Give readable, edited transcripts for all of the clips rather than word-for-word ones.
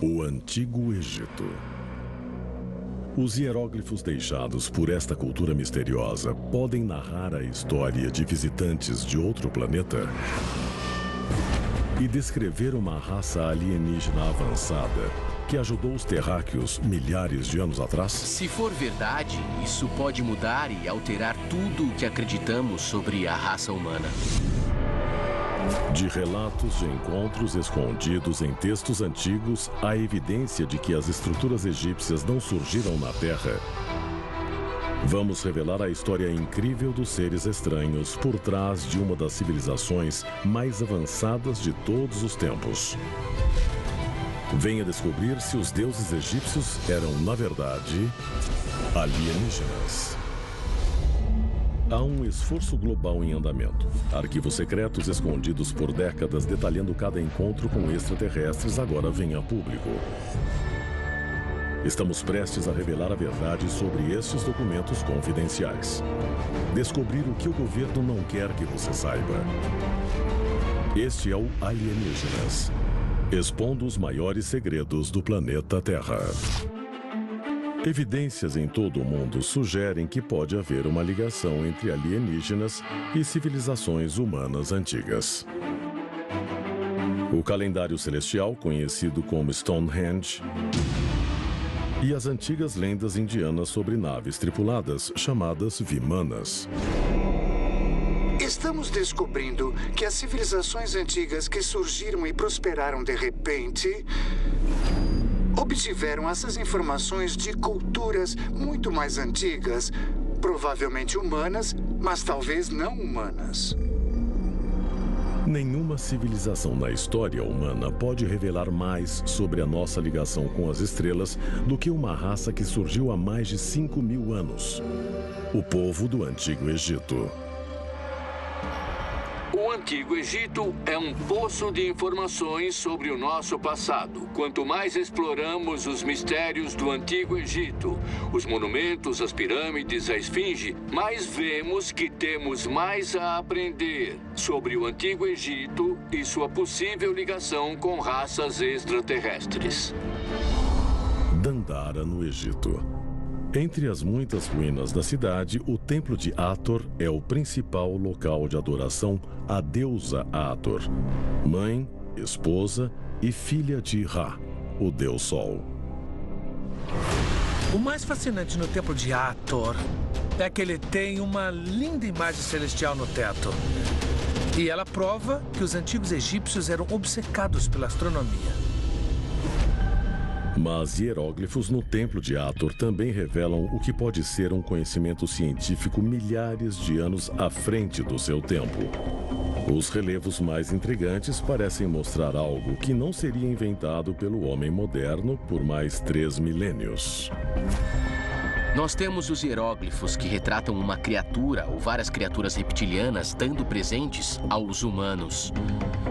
O Antigo Egito. Os hieróglifos deixados por esta cultura misteriosa podem narrar a história de visitantes de outro planeta e descrever uma raça alienígena avançada que ajudou os terráqueos milhares de anos atrás? Se for verdade, isso pode mudar e alterar tudo o que acreditamos sobre a raça humana. De relatos de encontros escondidos em textos antigos, há evidência de que as estruturas egípcias não surgiram na Terra. Vamos revelar a história incrível dos seres estranhos por trás de uma das civilizações mais avançadas de todos os tempos. Venha descobrir se os deuses egípcios eram, na verdade, alienígenas. Há um esforço global em andamento. Arquivos secretos escondidos por décadas detalhando cada encontro com extraterrestres agora vêm a público. Estamos prestes a revelar a verdade sobre estes documentos confidenciais. Descobrir o que o governo não quer que você saiba. Este é o Alienígenas, expondo os maiores segredos do planeta Terra. Evidências em todo o mundo sugerem que pode haver uma ligação entre alienígenas e civilizações humanas antigas. O calendário celestial, conhecido como Stonehenge, e as antigas lendas indianas sobre naves tripuladas, chamadas Vimanas. Estamos descobrindo que as civilizações antigas que surgiram e prosperaram de repente obtiveram essas informações de culturas muito mais antigas, provavelmente humanas, mas talvez não humanas. Nenhuma civilização na história humana pode revelar mais sobre a nossa ligação com as estrelas do que uma raça que surgiu há mais de 5.000 anos. O povo do Antigo Egito. O Antigo Egito é um poço de informações sobre o nosso passado. Quanto mais exploramos os mistérios do Antigo Egito, os monumentos, as pirâmides, a esfinge, mais vemos que temos mais a aprender sobre o Antigo Egito e sua possível ligação com raças extraterrestres. Dandara, no Egito. Entre as muitas ruínas da cidade, o Templo de Hathor é o principal local de adoração à deusa Hathor, mãe, esposa e filha de Ra, o deus Sol. O mais fascinante no Templo de Hathor é que ele tem uma linda imagem celestial no teto. E ela prova que os antigos egípcios eram obcecados pela astronomia. Mas hieróglifos no Templo de Hathor também revelam o que pode ser um conhecimento científico milhares de anos à frente do seu tempo. Os relevos mais intrigantes parecem mostrar algo que não seria inventado pelo homem moderno por mais 3 milênios. Nós temos os hieróglifos que retratam uma criatura ou várias criaturas reptilianas dando presentes aos humanos.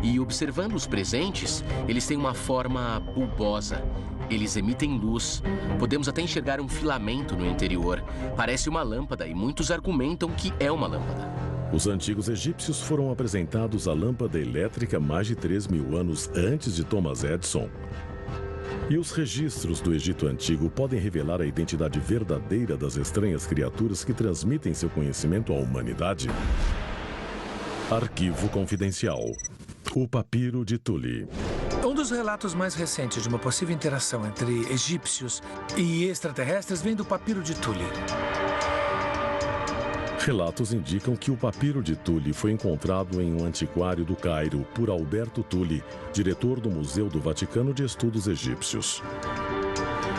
E observando os presentes, eles têm uma forma bulbosa. Eles emitem luz. Podemos até enxergar um filamento no interior. Parece uma lâmpada e muitos argumentam que é uma lâmpada. Os antigos egípcios foram apresentados à lâmpada elétrica mais de 3.000 anos antes de Thomas Edison. E os registros do Egito Antigo podem revelar a identidade verdadeira das estranhas criaturas que transmitem seu conhecimento à humanidade. Arquivo confidencial. O Papiro de Tule. Um dos relatos mais recentes de uma possível interação entre egípcios e extraterrestres vem do Papiro de Tule. Relatos indicam que o Papiro de Tule foi encontrado em um antiquário do Cairo por Alberto Tule, diretor do Museu do Vaticano de Estudos Egípcios.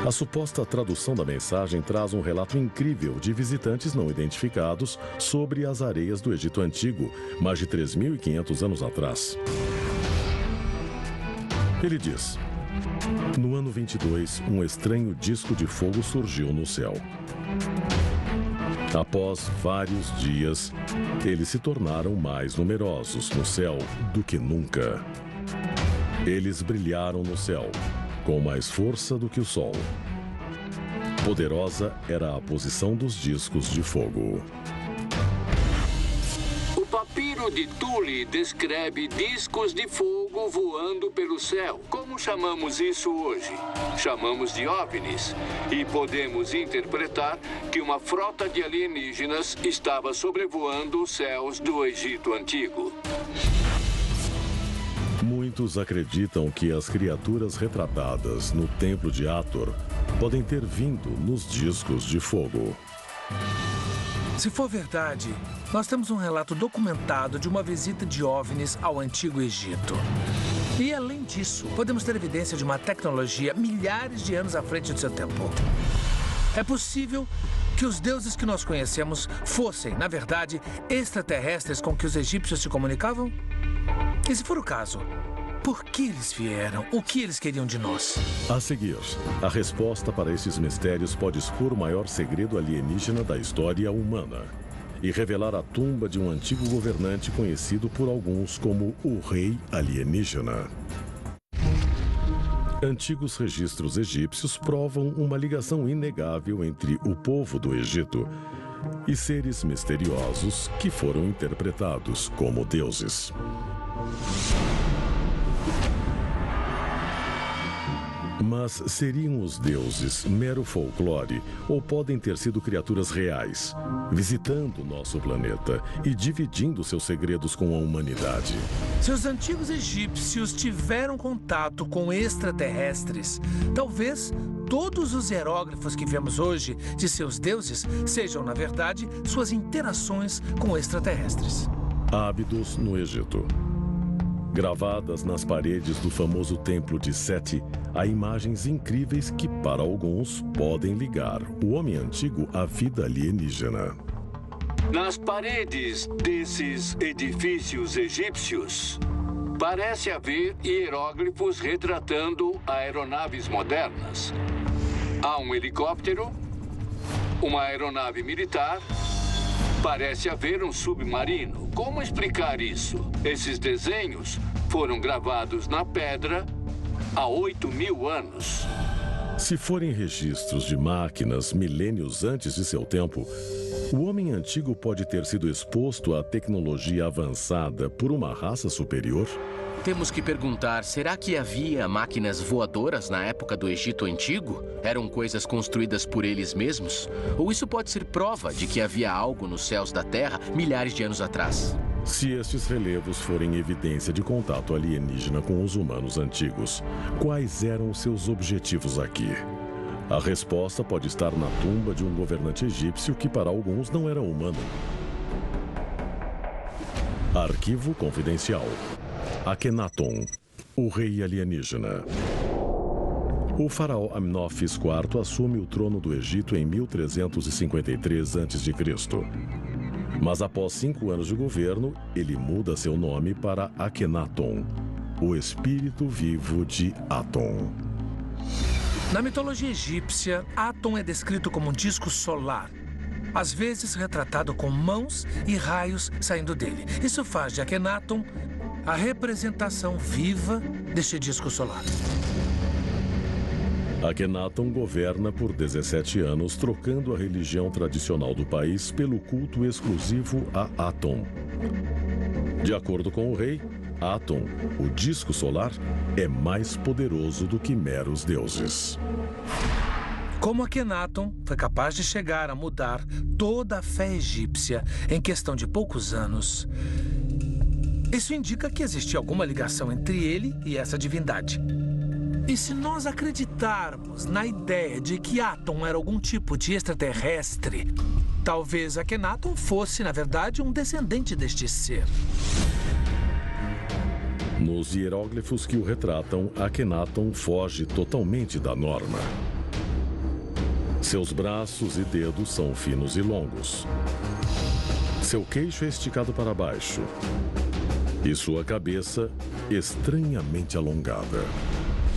A suposta tradução da mensagem traz um relato incrível de visitantes não identificados sobre as areias do Egito Antigo, mais de 3.500 anos atrás. Ele diz: no ano 22, um estranho disco de fogo surgiu no céu. Após vários dias, eles se tornaram mais numerosos no céu do que nunca. Eles brilharam no céu, com mais força do que o sol. Poderosa era a posição dos discos de fogo. O Papiro livro de Thule descreve discos de fogo voando pelo céu. Como chamamos isso hoje? Chamamos de OVNIs. E podemos interpretar que uma frota de alienígenas estava sobrevoando os céus do Egito Antigo. Muitos acreditam que as criaturas retratadas no templo de Hathor podem ter vindo nos discos de fogo. Se for verdade, nós temos um relato documentado de uma visita de OVNIs ao Antigo Egito. E, além disso, podemos ter evidência de uma tecnologia milhares de anos à frente do seu tempo. É possível que os deuses que nós conhecemos fossem, na verdade, extraterrestres com que os egípcios se comunicavam? E se for o caso, por que eles vieram? O que eles queriam de nós? A seguir, a resposta para esses mistérios pode expor o maior segredo alienígena da história humana e revelar a tumba de um antigo governante conhecido por alguns como o Rei Alienígena. Antigos registros egípcios provam uma ligação inegável entre o povo do Egito e seres misteriosos que foram interpretados como deuses. Mas seriam os deuses mero folclore ou podem ter sido criaturas reais, visitando nosso planeta e dividindo seus segredos com a humanidade? Se os antigos egípcios tiveram contato com extraterrestres, talvez todos os hieróglifos que vemos hoje de seus deuses sejam, na verdade, suas interações com extraterrestres. Ábidos no Egito. Gravadas nas paredes do famoso Templo de Sete, há imagens incríveis que, para alguns, podem ligar o homem antigo à vida alienígena. Nas paredes desses edifícios egípcios, parece haver hieróglifos retratando aeronaves modernas. Há um helicóptero, uma aeronave militar, parece haver um submarino. Como explicar isso? Esses desenhos foram gravados na pedra há 8.000 anos. Se forem registros de máquinas milênios antes de seu tempo, o homem antigo pode ter sido exposto à tecnologia avançada por uma raça superior? Temos que perguntar, será que havia máquinas voadoras na época do Egito Antigo? Eram coisas construídas por eles mesmos? Ou isso pode ser prova de que havia algo nos céus da Terra milhares de anos atrás? Se estes relevos forem evidência de contato alienígena com os humanos antigos, quais eram os seus objetivos aqui? A resposta pode estar na tumba de um governante egípcio que para alguns não era humano. Arquivo confidencial. Akhenaton, o rei alienígena. O faraó Amnófis IV assume o trono do Egito em 1353 a.C. Mas após 5 anos de governo, ele muda seu nome para Akhenaton, o espírito vivo de Aton. Na mitologia egípcia, Aton é descrito como um disco solar, às vezes retratado com mãos e raios saindo dele. Isso faz de Akhenaton a representação viva deste disco solar. Akhenaton governa por 17 anos, trocando a religião tradicional do país pelo culto exclusivo a Aton. De acordo com o rei, Aton, o disco solar, é mais poderoso do que meros deuses. Como Akhenaton foi capaz de chegar a mudar toda a fé egípcia em questão de poucos anos, isso indica que existia alguma ligação entre ele e essa divindade. E se nós acreditarmos na ideia de que Aton era algum tipo de extraterrestre, talvez Akhenaton fosse, na verdade, um descendente deste ser. Nos hieróglifos que o retratam, Akhenaton foge totalmente da norma. Seus braços e dedos são finos e longos. Seu queixo é esticado para baixo. E sua cabeça estranhamente alongada.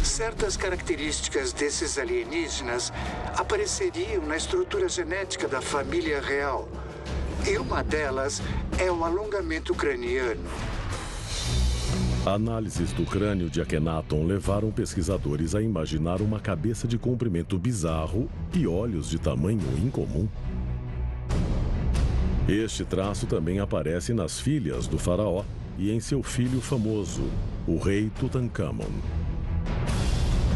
Certas características desses alienígenas apareceriam na estrutura genética da família real. E uma delas é o alongamento craniano. Análises do crânio de Akhenaton levaram pesquisadores a imaginar uma cabeça de comprimento bizarro e olhos de tamanho incomum. Este traço também aparece nas filhas do faraó e em seu filho famoso, o rei Tutankhamon.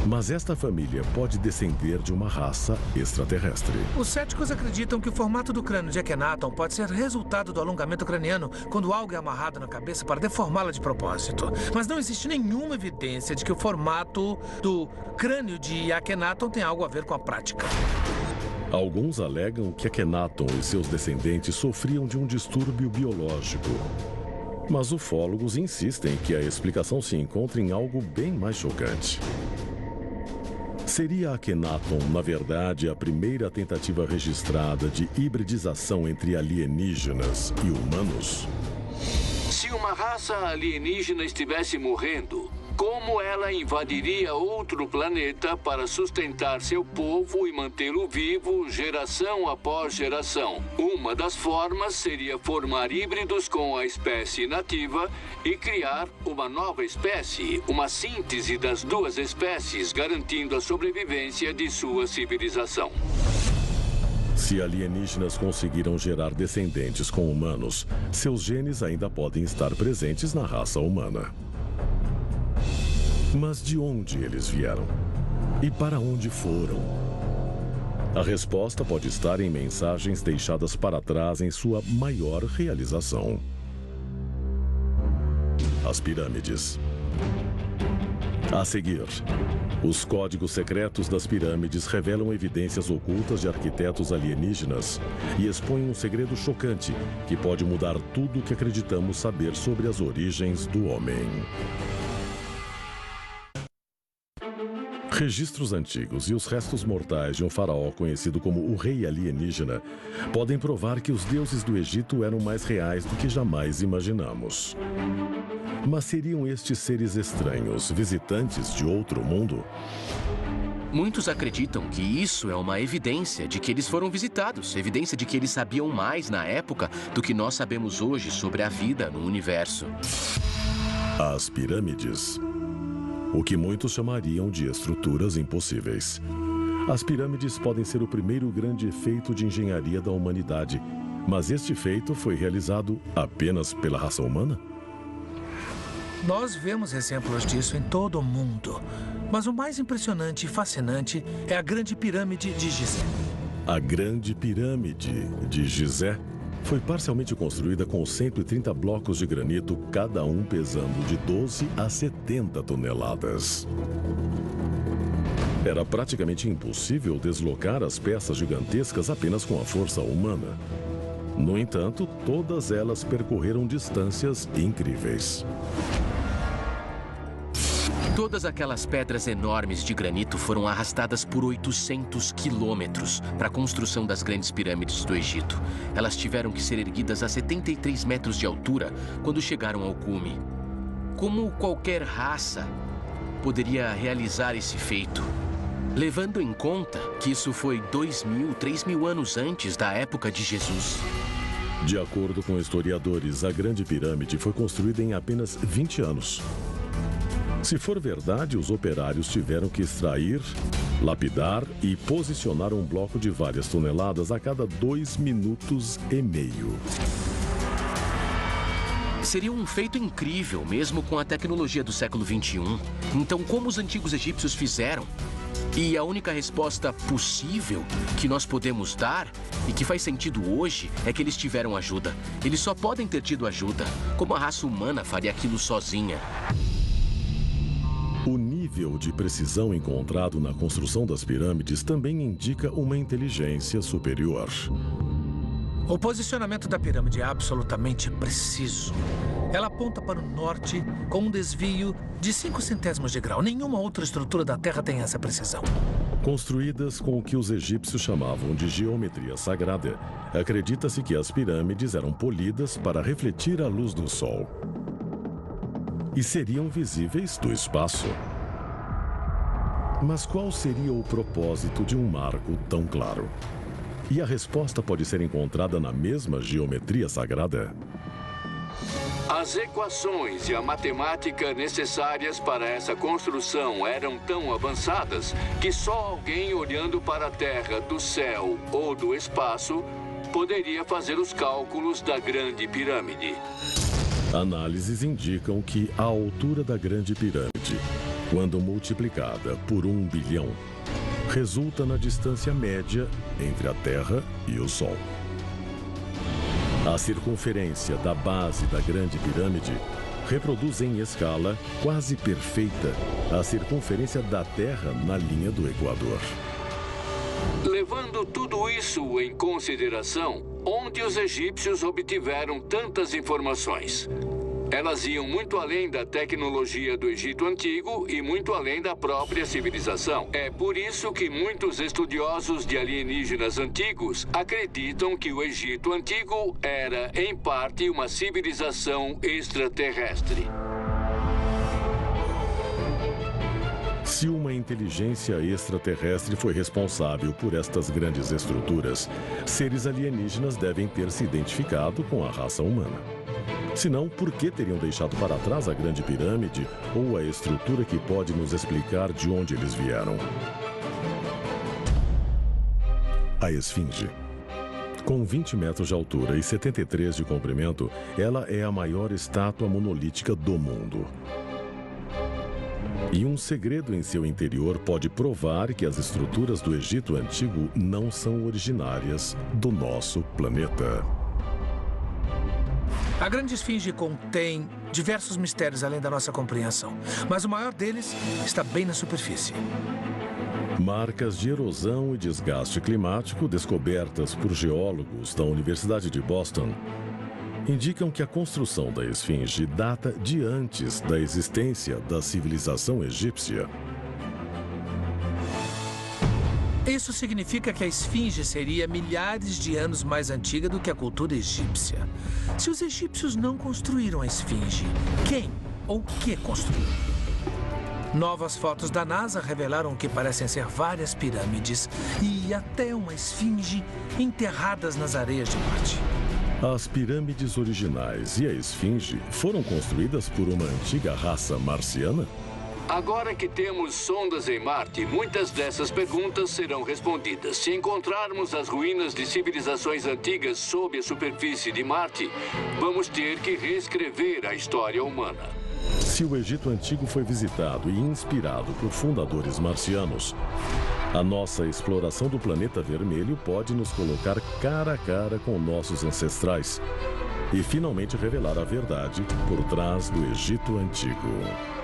Mas esta família pode descender de uma raça extraterrestre. Os céticos acreditam que o formato do crânio de Akhenaton pode ser resultado do alongamento craniano quando algo é amarrado na cabeça para deformá-la de propósito. Mas não existe nenhuma evidência de que o formato do crânio de Akhenaton tem algo a ver com a prática. Alguns alegam que Akhenaton e seus descendentes sofriam de um distúrbio biológico. Mas ufólogos insistem que a explicação se encontra em algo bem mais chocante. Seria Akhenaton, na verdade, a primeira tentativa registrada de hibridização entre alienígenas e humanos? Se uma raça alienígena estivesse morrendo, como ela invadiria outro planeta para sustentar seu povo e mantê-lo vivo geração após geração? Uma das formas seria formar híbridos com a espécie nativa e criar uma nova espécie, uma síntese das duas espécies, garantindo a sobrevivência de sua civilização. Se alienígenas conseguiram gerar descendentes com humanos, seus genes ainda podem estar presentes na raça humana. Mas de onde eles vieram? E para onde foram? A resposta pode estar em mensagens deixadas para trás em sua maior realização: as pirâmides. A seguir, os códigos secretos das pirâmides revelam evidências ocultas de arquitetos alienígenas e expõem um segredo chocante que pode mudar tudo o que acreditamos saber sobre as origens do homem. Registros antigos e os restos mortais de um faraó conhecido como o Rei Alienígena podem provar que os deuses do Egito eram mais reais do que jamais imaginamos. Mas seriam estes seres estranhos visitantes de outro mundo? Muitos acreditam que isso é uma evidência de que eles foram visitados, evidência de que eles sabiam mais na época do que nós sabemos hoje sobre a vida no universo. As pirâmides. O que muitos chamariam de estruturas impossíveis. As pirâmides podem ser o primeiro grande feito de engenharia da humanidade, mas este feito foi realizado apenas pela raça humana? Nós vemos exemplos disso em todo o mundo. Mas o mais impressionante e fascinante é a Grande Pirâmide de Gizé. A Grande Pirâmide de Gizé foi parcialmente construída com 130 blocos de granito, cada um pesando de 12 a 70 toneladas. Era praticamente impossível deslocar as peças gigantescas apenas com a força humana. No entanto, todas elas percorreram distâncias incríveis. Todas aquelas pedras enormes de granito foram arrastadas por 800 quilômetros para a construção das grandes pirâmides do Egito. Elas tiveram que ser erguidas a 73 metros de altura quando chegaram ao cume. Como qualquer raça poderia realizar esse feito? Levando em conta que isso foi 2.000, 3.000 anos antes da época de Jesus. De acordo com historiadores, a Grande Pirâmide foi construída em apenas 20 anos. Se for verdade, os operários tiveram que extrair, lapidar e posicionar um bloco de várias toneladas a cada 2,5 minutos. Seria um feito incrível, mesmo com a tecnologia do século XXI. Então, como os antigos egípcios fizeram? E a única resposta possível que nós podemos dar, e que faz sentido hoje, é que eles tiveram ajuda. Eles só podem ter tido ajuda. Como a raça humana faria aquilo sozinha? O nível de precisão encontrado na construção das pirâmides também indica uma inteligência superior. O posicionamento da pirâmide é absolutamente preciso. Ela aponta para o norte com um desvio de 5 centésimos de grau. Nenhuma outra estrutura da Terra tem essa precisão. Construídas com o que os egípcios chamavam de geometria sagrada, acredita-se que as pirâmides eram polidas para refletir a luz do sol. E seriam visíveis do espaço. Mas qual seria o propósito de um marco tão claro? E a resposta pode ser encontrada na mesma geometria sagrada? As equações e a matemática necessárias para essa construção eram tão avançadas que só alguém olhando para a Terra do céu ou do espaço poderia fazer os cálculos da Grande Pirâmide. Análises indicam que a altura da Grande Pirâmide, quando multiplicada por 1 bilhão, resulta na distância média entre a Terra e o Sol. A circunferência da base da Grande Pirâmide reproduz em escala quase perfeita a circunferência da Terra na linha do Equador. Levando tudo isso em consideração, onde os egípcios obtiveram tantas informações? Elas iam muito além da tecnologia do Egito Antigo e muito além da própria civilização. É por isso que muitos estudiosos de alienígenas antigos acreditam que o Egito Antigo era, em parte, uma civilização extraterrestre. Se uma inteligência extraterrestre foi responsável por estas grandes estruturas, seres alienígenas devem ter se identificado com a raça humana. Senão, por que teriam deixado para trás a Grande Pirâmide ou a estrutura que pode nos explicar de onde eles vieram? A Esfinge. Com 20 metros de altura e 73 de comprimento, ela é a maior estátua monolítica do mundo. E um segredo em seu interior pode provar que as estruturas do Egito Antigo não são originárias do nosso planeta. A Grande Esfinge contém diversos mistérios além da nossa compreensão, mas o maior deles está bem na superfície. Marcas de erosão e desgaste climático descobertas por geólogos da Universidade de Boston indicam que a construção da Esfinge data de antes da existência da civilização egípcia. Isso significa que a Esfinge seria milhares de anos mais antiga do que a cultura egípcia. Se os egípcios não construíram a Esfinge, quem ou o que construiu? Novas fotos da NASA revelaram que parecem ser várias pirâmides e até uma esfinge enterradas nas areias de Marte. As pirâmides originais e a Esfinge foram construídas por uma antiga raça marciana? Agora que temos sondas em Marte, muitas dessas perguntas serão respondidas. Se encontrarmos as ruínas de civilizações antigas sob a superfície de Marte, vamos ter que reescrever a história humana. Se o Egito Antigo foi visitado e inspirado por fundadores marcianos, a nossa exploração do planeta vermelho pode nos colocar cara a cara com nossos ancestrais e finalmente revelar a verdade por trás do Egito Antigo.